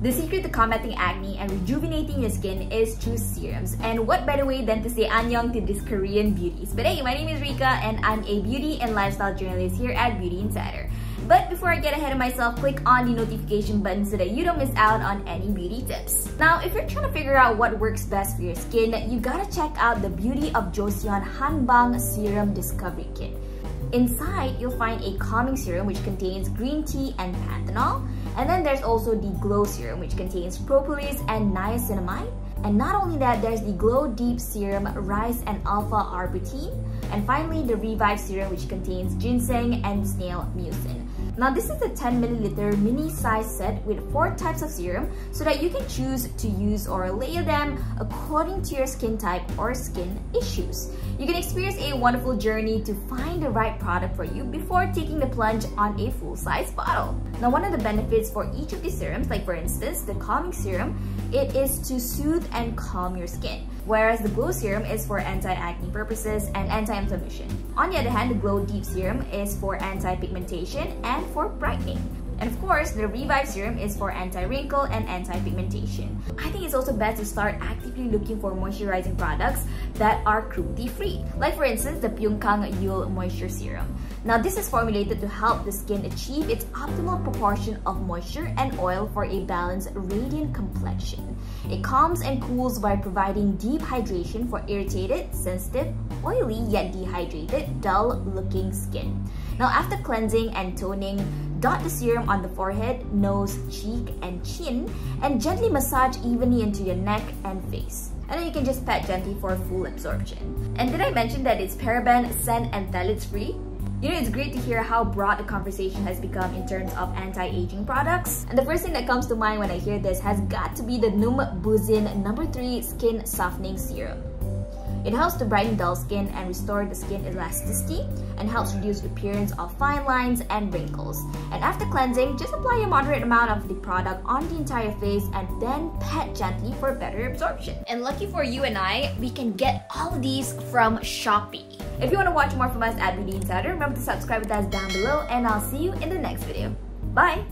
The secret to combating acne and rejuvenating your skin is through serums. And what better way than to say annyeong to these Korean beauties. But hey, my name is Rika and I'm a beauty and lifestyle journalist here at Beauty Insider. But before I get ahead of myself, click on the notification button so that you don't miss out on any beauty tips. Now, if you're trying to figure out what works best for your skin, you gotta check out the Beauty of Joseon Hanbang Serum Discovery Kit. Inside, you'll find a calming serum which contains green tea and panthenol. And then there's also the Glow Serum which contains propolis and niacinamide. And not only that, there's the Glow Deep Serum, rice and alpha-arbutin. And finally, the Revive Serum which contains ginseng and snail mucin. Now, this is a 10 ml mini size set with 4 types of serum so that you can choose to use or layer them according to your skin type or skin issues. You can experience a wonderful journey to find the right product for you before taking the plunge on a full-size bottle. Now, one of the benefits for each of these serums, like for instance, the calming serum, it is to soothe and calm your skin. Whereas the Glow Serum is for anti-acne purposes and anti-inflammation. On the other hand, the Glow Deep Serum is for anti-pigmentation and for brightening. And of course, the Revive Serum is for anti-wrinkle and anti-pigmentation. I think it's also best to start actively looking for moisturizing products that are cruelty-free. Like for instance, the Pyunkang Yule Moisture Serum. Now, this is formulated to help the skin achieve its optimal proportion of moisture and oil for a balanced, radiant complexion. It calms and cools by providing deep hydration for irritated, sensitive, oily yet dehydrated, dull-looking skin. Now, after cleansing and toning, dot the serum on the forehead, nose, cheek, and chin, and gently massage evenly into your neck and face. And then you can just pat gently for full absorption. And did I mention that it's paraben, scent, and phthalates free? You know, it's great to hear how broad the conversation has become in terms of anti-aging products. And the first thing that comes to mind when I hear this has got to be the NUMBUZIN No. 3 Skin Softening Serum. It helps to brighten dull skin and restore the skin elasticity and helps reduce the appearance of fine lines and wrinkles. And after cleansing, just apply a moderate amount of the product on the entire face and then pat gently for better absorption. And lucky for you and I, we can get all of these from Shopee. If you want to watch more from us at Beauty Insider, remember to subscribe with us down below and I'll see you in the next video. Bye!